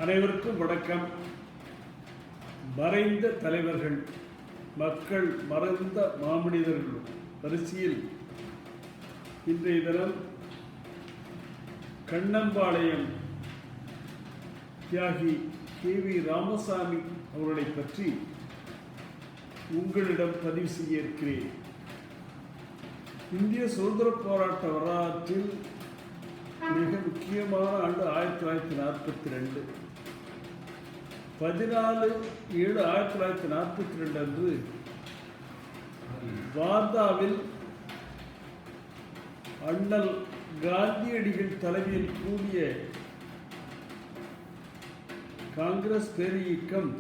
அனைவருக்கும் வணக்கம். மறைந்த தலைவர்கள், மக்கள் மறந்த மாமனிதர்கள் வரிசையில் இன்றைய தினம் கண்ணம்பாளையம் தியாகி கே.வி. ராமசாமி அவர்களை பற்றி உங்களிடம் பதிவு செய்ய இருக்கிறேன். இந்திய சுதந்திர போராட்ட வரலாற்றில் மிக முக்கியமான ஆண்டு 1942. 14/7/1942 அன்று வார்தாவில் அண்ணல் காந்தியடிகள் தலைமையில் கூடிய காங்கிரஸ் பேரியக்கம்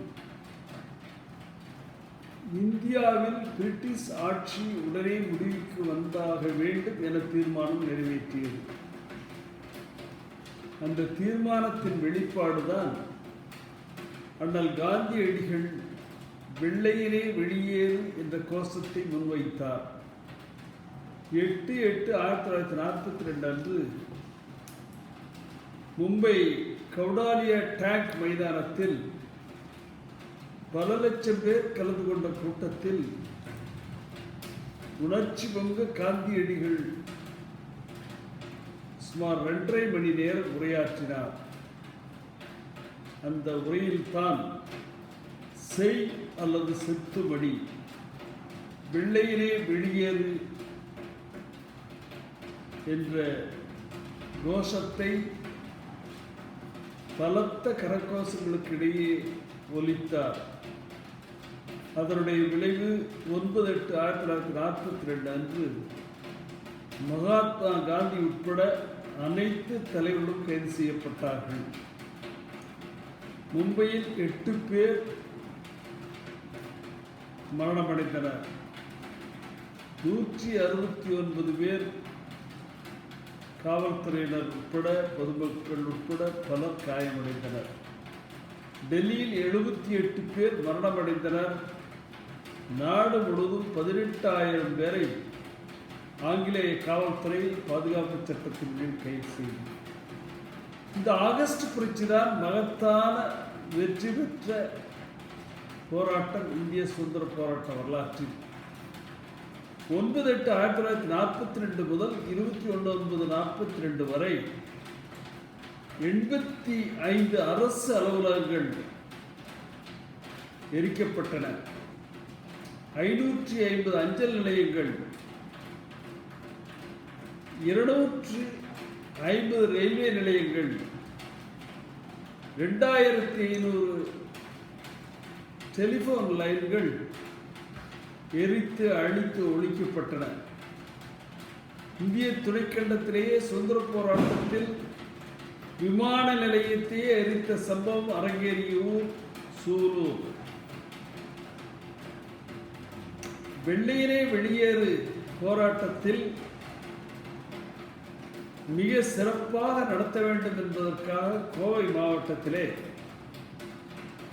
இந்தியாவில் பிரிட்டிஷ் ஆட்சி உடனே முடிவுக்கு வந்தாக வேண்டும் என தீர்மானம் நிறைவேற்றியது. அந்த தீர்மானத்தின் வெளிப்பாடுதான் அண்ணல் காந்தியடிகள் வெள்ளையனே வெளியேறு என்ற கோஷத்தை முன்வைத்தார். 8/8/1942 அன்று மும்பை கவுடாலியா டேங்க் மைதானத்தில் பல லட்சம் பேர் கலந்து கொண்ட கூட்டத்தில் உணர்ச்சி பொங்க காந்தியடிகள் சுமார் 2.5 மணி நேரம் உரையாற்றினார். அந்த உரையில் தான் செய் அல்லது செத்துமடி, வெள்ளையிலே வெளியேறு என்ற கோஷத்தை பலத்த கரகோஷங்களுக்கு இடையே ஒலித்தார். அதனுடைய விளைவு 9/8/1942 அன்று மகாத்மா காந்தி உட்பட அனைத்து தலைவர்களும் கைது செய்யப்பட்டார்கள். மும்பையில் 8 பேர் மரணமடைந்தனர். 169 பேர் காவல்துறையினர் உட்பட பொதுமக்கள் உட்பட பலர் காயமடைந்தனர். டெல்லியில் 78 பேர் மரணமடைந்தனர். நாடு முழுவதும் 18,000 பேரை ஆங்கிலேய காவல்துறை பாதுகாப்பு சட்டத்தின் கீழ் கைது செய்தது. இந்த ஆகஸ்ட் புரட்சி தான் மகத்தான வெற்றி பெற்ற போராட்டம் இந்திய சுதந்திர போராட்ட வரலாற்றில். 9/8/1942 முதல் 21/9/1942 வரை 85 அரசு அலுவலகங்கள் எரிக்கப்பட்டன. 550 அஞ்சல் நிலையங்கள், 250 ரயில்வே நிலையங்கள், 2500 டெலிபோன் லைன்கள் எரித்து அழித்து ஒழிக்கப்பட்டன. இந்திய துணைக்கண்டத்திலேயே சுதந்திர போராட்டத்தில் விமான நிலையத்தையே எரித்த சம்பவம் அரங்கேறிய ஊர் சூலூர். வெள்ளையனே வெளியேறு போராட்டத்தில் மிக சிறப்பாக நடத்த வேண்டும் என்பதற்காக கோவை மாவட்டத்திலே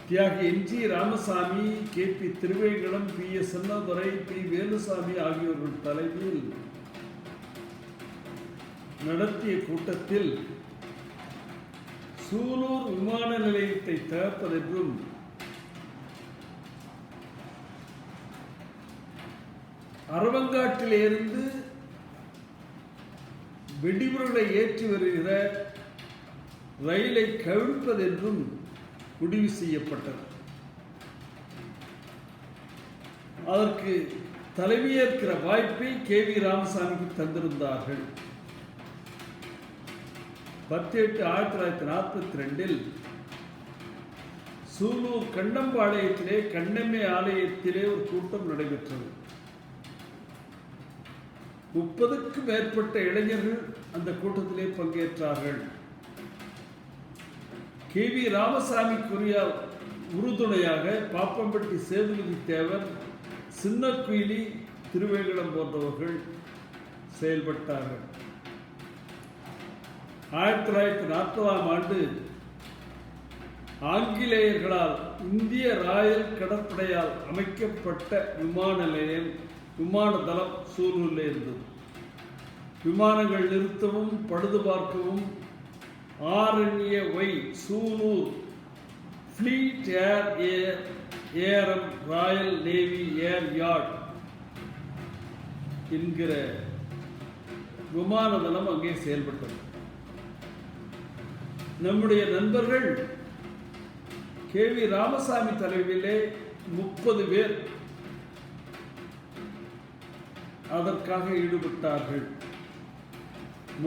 தியாகி என்.ஜி. ராமசாமி, கே.பி. திருவேங்கடம், பி.எஸ். அண்ணாதுரை, பி. வேலுசாமி ஆகியோர்கள் தலைமையில் நடத்திய கூட்டத்தில் சூலூர் விமான நிலையத்தை தகர்ப்பதென்றும் அரவங்காட்டிலிருந்து வெடிபொருளை ஏற்றி வருகிற ரயிலை கவிழ்ப்பதென்றும் முடிவு செய்யப்பட்டது. அதற்கு தலைமையேற்கிற வாய்ப்பை கே.வி. ராமசாமிக்கு தந்திருந்தார்கள். 10/8/1942 சூலூர் கண்ணம்பாளையத்திலே கண்ணம்மை ஆலயத்திலே ஒரு கூட்டம் நடைபெற்றது. 30க்கும் மேற்பட்ட இளைஞர்கள் அந்த கூட்டத்திலே பங்கேற்றார்கள். கே.வி. ராமசாமிக்குரிய உறுதுணையாக பாப்பம்பட்டி சேதுபதி தேவர், சின்ன குயிலி, திருவேங்கடம் போன்றவர்கள் செயல்பட்டார்கள். 1940ஆம் ஆண்டு ஆங்கிலேயர்களால் இந்திய ராயல் கடற்படையால் அமைக்கப்பட்ட விமான தளம் சூலூரில் இருந்தது. விமானங்கள் நிறுத்தவும் பழுது பார்க்கவும் RNAY Sulur fleet ARM royal navy air yard என்கிற விமான தளம் அங்கே செயல்பட்டது. நம்முடைய நண்பர்கள் கே.வி. ராமசாமி தலைமையிலே 30 பேர் அதற்காக ஈடுபட்டார்கள்.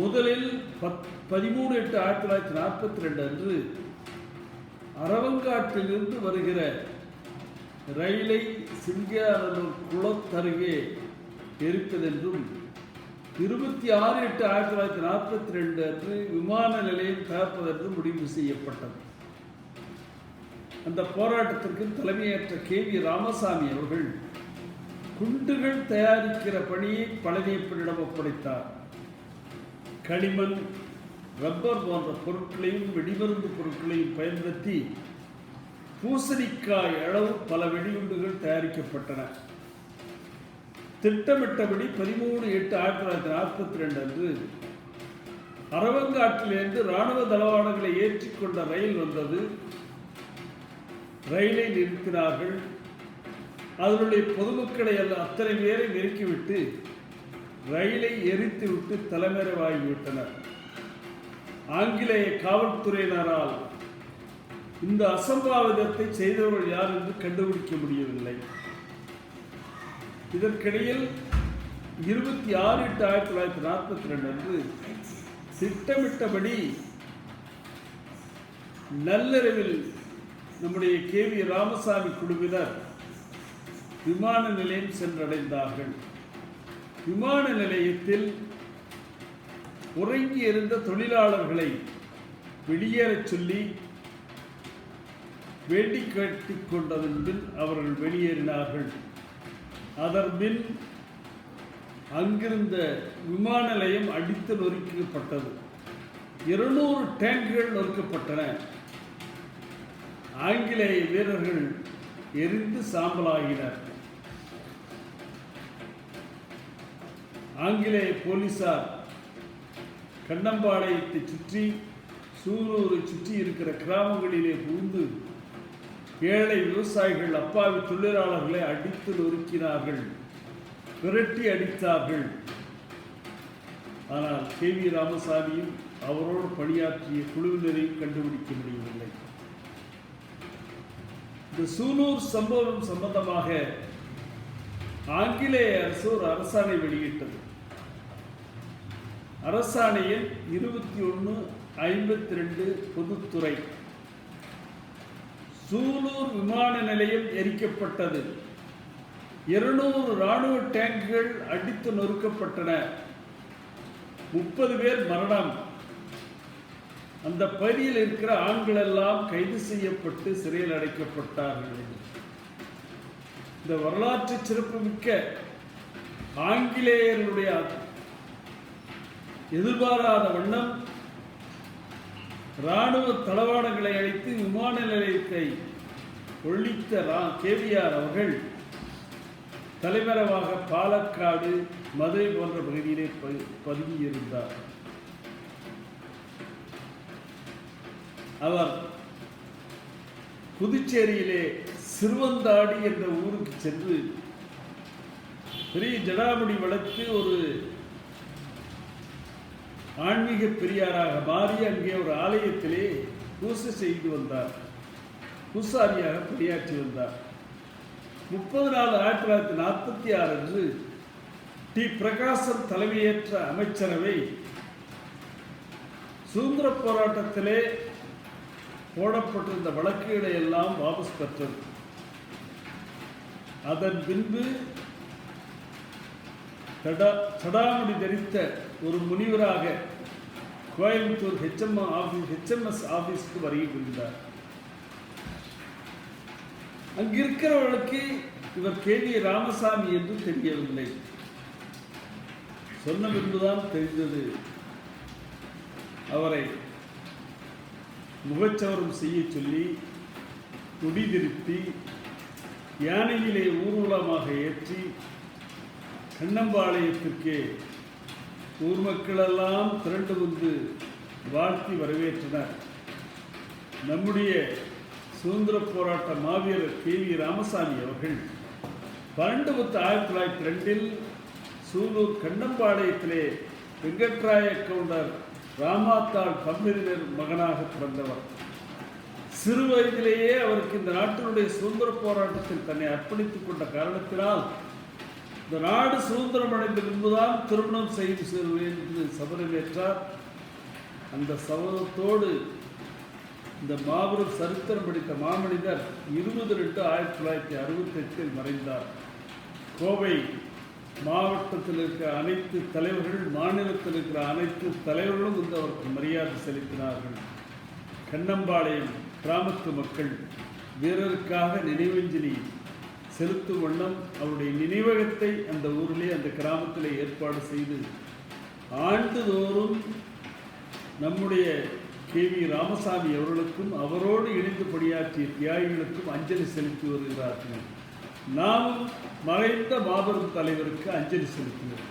முதலில் 13/8/1942 அன்று அரவங்காட்டிலிருந்து வருகிற ரயிலை சிங்காரனூர் குளத்தருகே எரிப்பதென்றும் 26/8/1942 அன்று விமான நிலையம் தகர்ப்பதென்றும் முடிவு செய்யப்பட்டது. அந்த போராட்டத்திற்கு தலைமையேற்ற கே.வி. ராமசாமி அவர்கள் குண்டுகள் தயாரிக்கிற பணியை பழனியப்பனிடம் ஒப்படைத்தார். களிமண், ரப்பர் போன்ற பொருட்களையும் வெடிமருந்து பொருட்களையும் பயன்படுத்தி பூசணிக்காய் அளவு பல வெடிகுண்டுகள் தயாரிக்கப்பட்டன. திட்டமிட்டபடி 13/8/1942 அன்று அரவங்காட்டிலிருந்து இராணுவ தளவாடங்களை ஏற்றிக்கொண்ட ரயில் வந்தது. ரயிலை நிறுத்தினார்கள். அதனுடைய பொதுமக்களை அத்தனை பேரை நெருக்கிவிட்டு ரயிலை எரித்துவிட்டு தலைமறைவாகிவிட்டனர். ஆங்கிலேய காவல்துறையினரால் இந்த அசம்பாவிதத்தை செய்தவர்கள் யார் என்று கண்டுபிடிக்க முடியவில்லை. இதற்கிடையில் 26/8/1942 அன்று திட்டமிட்டபடி நள்ளிரவில் நம்முடைய கே.வி. ராமசாமி குழுவினர் விமான நிலையம் சென்றடைந்தார்கள். விமான நிலையத்தில் உறங்கி இருந்த தொழிலாளர்களை வெளியேறச் சொல்லி வேண்டி கேட்டுக் கொண்டதன் பின் அவர்கள் வெளியேறினார்கள். அதன் பின் அங்கிருந்த விமான நிலையம் அடித்து நொறுக்கப்பட்டது. 200 டேங்குகள் நொறுக்கப்பட்டன. ஆங்கிலேய வீரர்கள் எரிந்து சாம்பலாகினர். ஆங்கிலேய போலீசார் கண்ணம்பாளையத்தை சுற்றி சூலூரை சுற்றி இருக்கிற கிராமங்களிலே புகுந்து ஏழை விவசாயிகள், அப்பாவி தொழிலாளர்களை அடித்து நொறுக்கினார்கள், விரட்டி அடித்தார்கள். ஆனால் கே.வி. ராமசாமியும் அவரோடு பணியாற்றிய குழுவினரையும் கண்டுபிடிக்க முடியவில்லை. இந்த சூலூர் சம்பவம் சம்பந்தமாக ஆங்கிலேய அரசு ஒரு அரசாணை வெளியிட்டது. அரசாணையில் 21/52 பொதுத்துறை. சூலூர் விமான நிலையம் எரிக்கப்பட்டது. 200 இராணுவ டேங்குகள் அடித்து நொறுக்கப்பட்டன. 30 பேர் மரணம். அந்த பகுதியில் இருக்கிற ஆண்கள் எல்லாம் கைது செய்யப்பட்டு சிறையில் அடைக்கப்பட்டார்கள். இந்த வரலாற்று சிறப்புமிக்க ஆங்கிலேயர்களுடைய எதிர்பாராத வண்ணம் இராணுவ தளவாடங்களை அழைத்து விமான நிலையத்தை ஒழித்த கே.வி.ஆர். அவர்கள் தலைமறைவாக பாலக்காடு, மதுரை போன்ற பகுதியிலே பதுங்கியிருந்தார். அவர் புதுச்சேரியிலே சிறுவந்தாடி என்ற ஊருக்கு சென்று பெரிய ஜடாமுடி வளர்த்து ஒரு ஆன்மீக பெரியாராக மாறி அங்கே ஒரு ஆலயத்திலே பூசை செய்து வந்தார். பூசாரியாக பணியாற்றி வந்தார். 30/4/1946 அன்று டி. பிரகாசம் தலைமையேற்ற அமைச்சரவை சுதந்திர போராட்டத்திலே போடப்பட்டிருந்த வழக்குகளை எல்லாம் வாபஸ் பெற்றது. அதன் பின்பு சடாமுடி தரித்த ஒரு முனிவராக கோயம்புத்தூர் HMS ஆபீஸ்க்கு வருகை புரிந்தார். அங்கிருக்கிறவர்களுக்கு இவர் கே.வி. ராமசாமி என்று தெரியவில்லை. சொன்ன பின்புதான் தெரிந்தது. அவரை முகச்சவரம் செய்ய சொல்லி முடி திருப்பி யானையிலே ஊர்வலமாக ஏற்றி கண்ணம்பாளையத்திற்கே ஊர் மக்களெல்லாம் திரண்டு வந்து வாழ்த்தி வரவேற்றனர். நம்முடைய சுதந்திர போராட்ட மாவீரர் KV ராமசாமி அவர்கள் 12/10/1902 சூலூர் கண்ணம்பாளையத்திலே வெங்கட்ராய கவுண்டர் ராமாத்தாள் தம்பதியினர் மகனாக பிறந்தவர். சிறு வயதிலேயே அவருக்கு இந்த நாட்டினுடைய சுதந்திர போராட்டத்தில் தன்னை அர்ப்பணித்துக் கொண்ட காரணத்தினால் இந்த நாடு சுதந்திரம் அடைந்த பின்புதான் திருமணம் செய்து செல்வேன் என்று சபதமேற்றார். அந்த சபதத்தோடு இந்த மாபெரும் சரித்திரம் படித்த மாமனிதர் 20/2/1968 மறைந்தார். கோவை மாவட்டத்தில் இருக்கிற அனைத்து தலைவர்கள், மாநிலத்தில் இருக்கிற அனைத்து தலைவர்களும் வந்து அவருக்கு மரியாதை செலுத்தினார்கள். கண்ணம்பாளையம் கிராமத்து மக்கள் வீரருக்காக நினைவஞ்சலி செலுத்தும் வண்ணம் அவருடைய நினைவகத்தை அந்த ஊரிலே, அந்த கிராமத்திலே ஏற்பாடு செய்து ஆண்டுதோறும் நம்முடைய KV ராமசாமி அவர்களுக்கும் அவரோடு இணைந்து பணியாற்றிய தியாகிகளுக்கும் அஞ்சலி செலுத்தி வருகிறார்கள். நாம் மறைந்த மாபெரும் தலைவருக்கு அஞ்சலி செலுத்தினோம்.